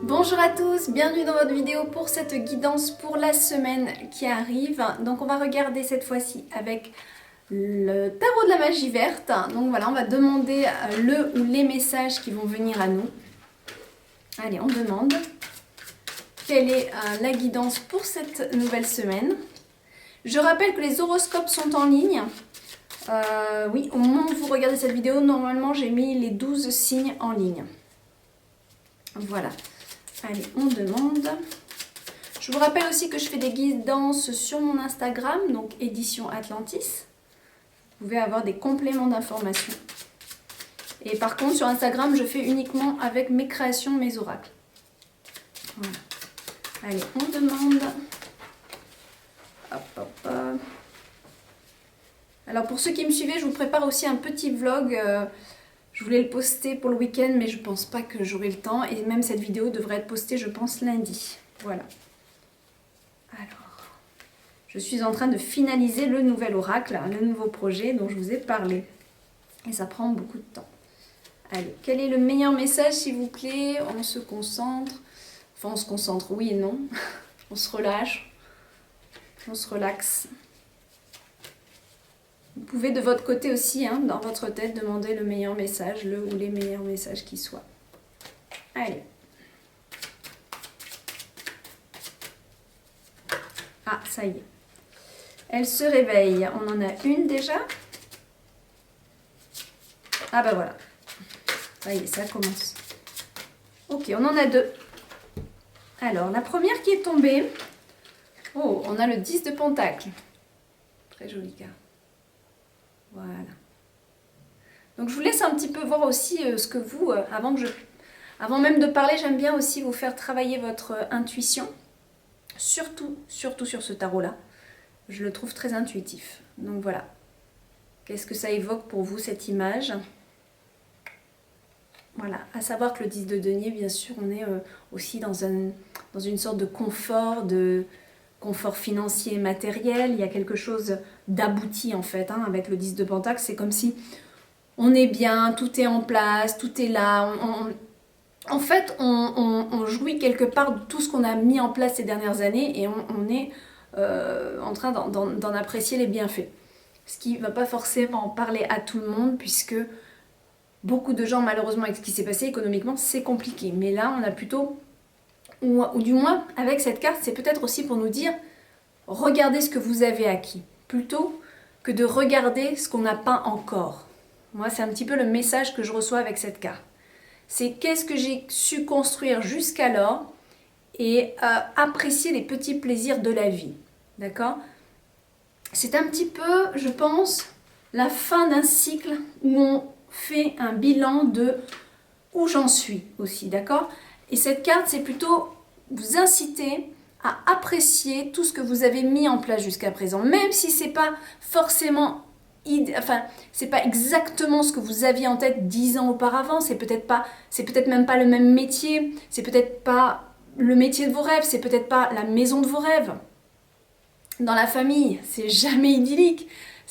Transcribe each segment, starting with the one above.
Bonjour à tous, bienvenue dans votre vidéo pour cette guidance pour la semaine qui arrive. Donc on va regarder cette fois-ci avec le tarot de la magie verte. Donc voilà, on va demander le ou les messages qui vont venir à nous. Allez, on demande quelle est la guidance pour cette nouvelle semaine. Je rappelle que les horoscopes sont en ligne. Oui, au moment où vous regardez cette vidéo, normalement j'ai mis les 12 signes en ligne. Voilà. Allez, on demande. Je vous rappelle aussi que je fais des guidances sur mon Instagram, donc Édition Atlantis. Vous pouvez avoir des compléments d'informations. Et par contre, sur Instagram, je fais uniquement avec mes créations, mes oracles. Voilà. Allez, on demande. Hop, hop, hop. Alors pour ceux qui me suivaient, je vous prépare aussi un petit vlog. Je voulais le poster pour le week-end, mais je pense pas que j'aurai le temps. Et même cette vidéo devrait être postée, je pense, lundi. Voilà. Alors, je suis en train de finaliser le nouvel oracle, le nouveau projet dont je vous ai parlé. Et ça prend beaucoup de temps. Allez, quel est le meilleur message, s'il vous plaît? On se concentre. Enfin, on se concentre, oui et non. On se relâche. On se relaxe. Vous pouvez de votre côté aussi, hein, dans votre tête, demander le meilleur message, le ou les meilleurs messages qui soient. Allez. Ah, ça y est. Elle se réveille. On en a une déjà. Ah bah voilà. Ça y est, ça commence. Ok, on en a deux. Alors, la première qui est tombée. Oh, on a le 10 de Pentacle. Très jolie carte. Voilà. Donc je vous laisse un petit peu voir aussi ce que vous, avant même de parler, j'aime bien aussi vous faire travailler votre intuition. Surtout sur ce tarot-là. Je le trouve très intuitif. Donc voilà. Qu'est-ce que ça évoque pour vous, cette image? Voilà. À savoir que le 10 de denier, bien sûr, on est aussi dans une sorte de confort financier et matériel. Il y a quelque chose d'abouti en fait, hein, avec le 10 de Pentacle. C'est comme si on est bien, tout est en place, tout est là. En fait, on jouit quelque part de tout ce qu'on a mis en place ces dernières années et on est en train d'en apprécier les bienfaits. Ce qui ne va pas forcément parler à tout le monde puisque beaucoup de gens, malheureusement, avec ce qui s'est passé économiquement, c'est compliqué. Mais là, on a plutôt... Ou du moins, avec cette carte, c'est peut-être aussi pour nous dire regardez ce que vous avez acquis, plutôt que de regarder ce qu'on n'a pas encore. Moi, c'est un petit peu le message que je reçois avec cette carte. C'est qu'est-ce que j'ai su construire jusqu'alors et apprécier les petits plaisirs de la vie. D'accord? C'est un petit peu, je pense, la fin d'un cycle où on fait un bilan de où j'en suis aussi. D'accord? Et cette carte, c'est plutôt vous inciter à apprécier tout ce que vous avez mis en place jusqu'à présent. Même si ce n'est pas forcément, c'est pas exactement ce que vous aviez en tête 10 ans auparavant. C'est peut-être même pas le même métier. C'est peut-être pas le métier de vos rêves. C'est peut-être pas la maison de vos rêves. Dans la famille, c'est jamais idyllique.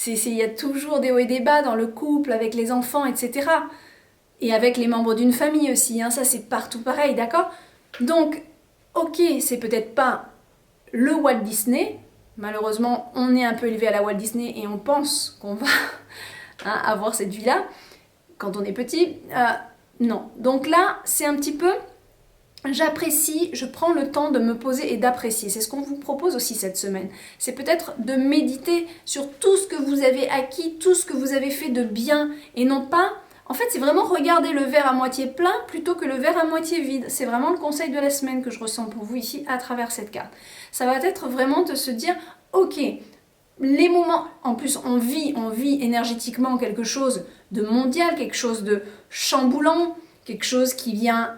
Il y a toujours des hauts et des bas dans le couple, avec les enfants, etc. Et avec les membres d'une famille aussi, hein, ça c'est partout pareil, d'accord? Donc, ok, c'est peut-être pas le Walt Disney, malheureusement on est un peu élevé à la Walt Disney et on pense qu'on va avoir cette vie-là quand on est petit, non. Donc là, c'est un petit peu, j'apprécie, je prends le temps de me poser et d'apprécier. C'est ce qu'on vous propose aussi cette semaine. C'est peut-être de méditer sur tout ce que vous avez acquis, tout ce que vous avez fait de bien et non pas... En fait, c'est vraiment regarder le verre à moitié plein plutôt que le verre à moitié vide. C'est vraiment le conseil de la semaine que je ressens pour vous ici à travers cette carte. Ça va être vraiment de se dire, ok, les moments, en plus on vit énergétiquement quelque chose de mondial, quelque chose de chamboulant, quelque chose qui vient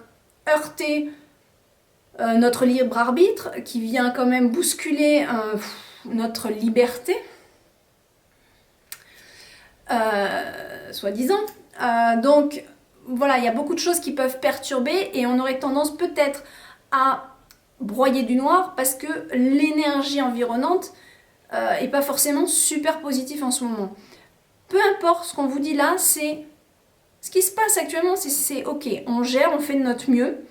heurter notre libre arbitre, qui vient quand même bousculer notre liberté, soi-disant. Donc voilà, il y a beaucoup de choses qui peuvent perturber et on aurait tendance peut-être à broyer du noir parce que l'énergie environnante n'est pas forcément super positive en ce moment. Peu importe ce qu'on vous dit là, c'est ce qui se passe actuellement, c'est ok, on gère, on fait de notre mieux,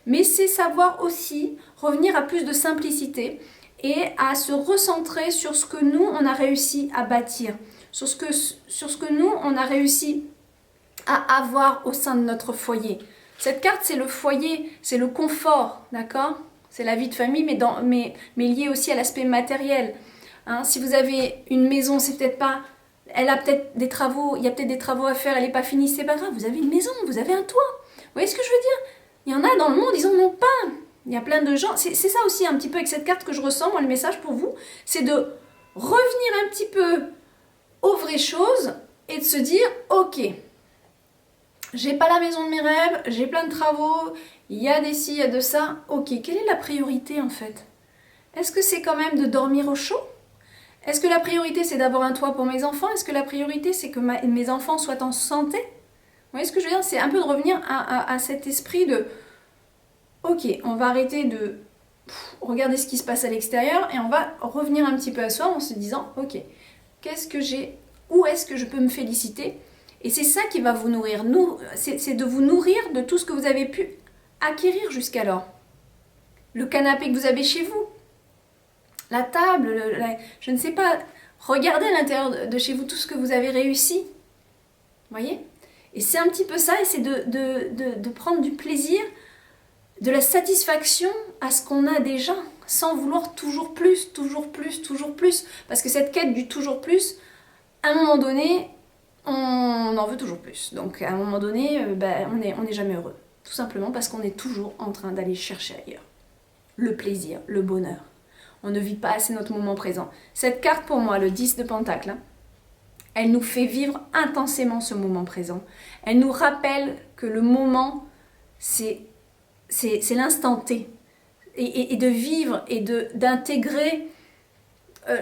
Mais c'est savoir aussi revenir à plus de simplicité et à se recentrer sur ce que nous, on a réussi à bâtir, sur ce que nous, on a réussi à avoir au sein de notre foyer. Cette carte, c'est le foyer, c'est le confort, d'accord? C'est la vie de famille, mais lié aussi à l'aspect matériel. Hein, si vous avez une maison, c'est peut-être pas... Elle a peut-être des travaux, il y a peut-être des travaux à faire, elle n'est pas finie, c'est pas grave, vous avez une maison, vous avez un toit. Vous voyez ce que je veux dire? Il y en a dans le monde, ils en ont pas. Il y a plein de gens, c'est ça aussi un petit peu avec cette carte que je ressens, moi le message pour vous, c'est de revenir un petit peu aux vraies choses et de se dire, ok, j'ai pas la maison de mes rêves, j'ai plein de travaux, il y a des ci, il y a de ça, ok, quelle est la priorité en fait? Est-ce que c'est quand même de dormir au chaud? Est-ce que la priorité c'est d'avoir un toit pour mes enfants? Est-ce que la priorité c'est que mes enfants soient en santé? Vous voyez ce que je veux dire? C'est un peu de revenir à cet esprit de ok, on va arrêter de regarder ce qui se passe à l'extérieur et on va revenir un petit peu à soi en se disant ok, qu'est-ce que j'ai, où est-ce que je peux me féliciter? Et c'est ça qui va vous nourrir. C'est de vous nourrir de tout ce que vous avez pu acquérir jusqu'alors. Le canapé que vous avez chez vous, la table, je ne sais pas, regardez à l'intérieur de chez vous tout ce que vous avez réussi. Vous voyez? Et c'est un petit peu ça, et c'est de prendre du plaisir, de la satisfaction à ce qu'on a déjà, sans vouloir toujours plus, toujours plus, toujours plus. Parce que cette quête du toujours plus, à un moment donné, on en veut toujours plus. Donc à un moment donné, on n'est jamais heureux. Tout simplement parce qu'on est toujours en train d'aller chercher ailleurs. Le plaisir, le bonheur. On ne vit pas assez notre moment présent. Cette carte pour moi, le 10 de Pentacle, elle nous fait vivre intensément ce moment présent. Elle nous rappelle que le moment, c'est l'instant T. Et de vivre et d'intégrer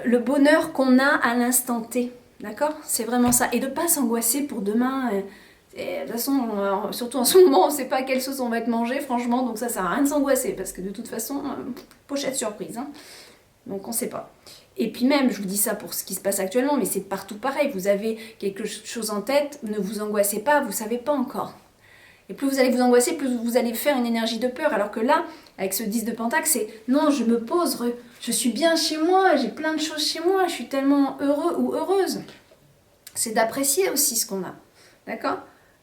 le bonheur qu'on a à l'instant T. D'accord? C'est vraiment ça. Et de ne pas s'angoisser pour demain. Et de toute façon, surtout en ce moment, on ne sait pas à quelle sauce on va être mangé, franchement. Donc ça ne sert à rien de s'angoisser. Parce que de toute façon, pochette surprise. Hein. Donc on ne sait pas. Et puis même, je vous dis ça pour ce qui se passe actuellement, mais c'est partout pareil. Vous avez quelque chose en tête, ne vous angoissez pas, vous ne savez pas encore. Et plus vous allez vous angoisser, plus vous allez faire une énergie de peur. Alors que là, avec ce 10 de Pentacle, c'est non, je me pose, je suis bien chez moi, j'ai plein de choses chez moi, je suis tellement heureux ou heureuse. C'est d'apprécier aussi ce qu'on a. D'accord?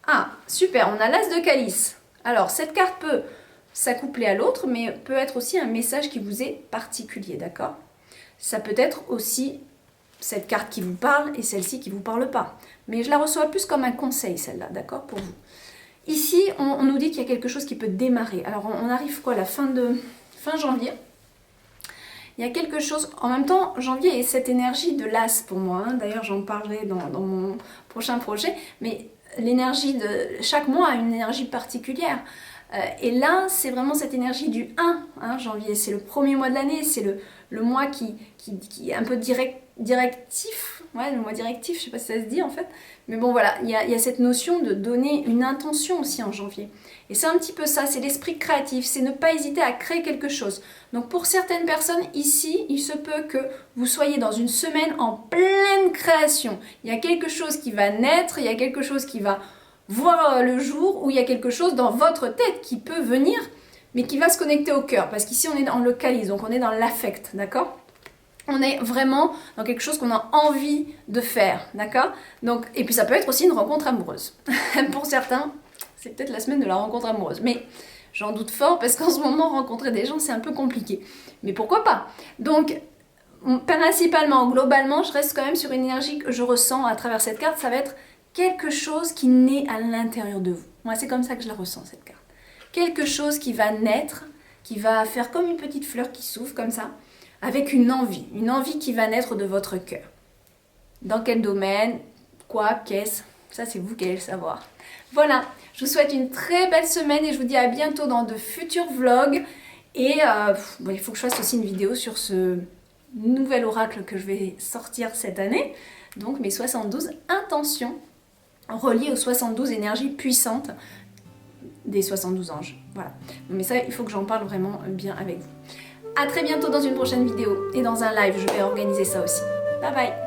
Ah, super, on a l'As de Calice. Alors, cette carte peut s'accoupler à l'autre, mais peut être aussi un message qui vous est particulier, d'accord? Ça peut être aussi cette carte qui vous parle et celle-ci qui ne vous parle pas. Mais je la reçois plus comme un conseil, celle-là, d'accord, pour vous. Ici, on nous dit qu'il y a quelque chose qui peut démarrer. Alors, on arrive quoi, la fin janvier. Il y a quelque chose, en même temps, janvier est cette énergie de l'As pour moi. Hein. D'ailleurs, j'en parlerai dans mon prochain projet. Mais l'énergie de chaque mois a une énergie particulière. Et là, c'est vraiment cette énergie du 1, hein, janvier. C'est le premier mois de l'année, c'est le mois qui est un peu directif. Ouais, le mois directif, je ne sais pas si ça se dit en fait. Mais bon, voilà, il y a cette notion de donner une intention aussi en janvier. Et c'est un petit peu ça, c'est l'esprit créatif, c'est ne pas hésiter à créer quelque chose. Donc pour certaines personnes ici, il se peut que vous soyez dans une semaine en pleine création. Il y a quelque chose qui va naître, il y a quelque chose qui va voir le jour, où il y a quelque chose dans votre tête qui peut venir, mais qui va se connecter au cœur. Parce qu'ici, on est dans le calice, donc on est dans l'affect, d'accord? On est vraiment dans quelque chose qu'on a envie de faire, d'accord? Donc, et puis ça peut être aussi une rencontre amoureuse. Pour certains, c'est peut-être la semaine de la rencontre amoureuse. Mais j'en doute fort parce qu'en ce moment, rencontrer des gens, c'est un peu compliqué. Mais pourquoi pas? Donc, principalement, globalement, je reste quand même sur une énergie que je ressens à travers cette carte. Ça va être quelque chose qui naît à l'intérieur de vous. Moi, c'est comme ça que je la ressens, cette carte. Quelque chose qui va naître, qui va faire comme une petite fleur qui s'ouvre comme ça, avec une envie qui va naître de votre cœur. Dans quel domaine, quoi, qu'est-ce, ça c'est vous qui allez le savoir. Voilà, je vous souhaite une très belle semaine et je vous dis à bientôt dans de futurs vlogs. Et il faut que je fasse aussi une vidéo sur ce nouvel oracle que je vais sortir cette année. Donc mes 72 intentions reliées aux 72 énergies puissantes des 72 anges. Voilà. Mais ça, il faut que j'en parle vraiment bien avec vous. A très bientôt dans une prochaine vidéo et dans un live, je vais organiser ça aussi. Bye bye!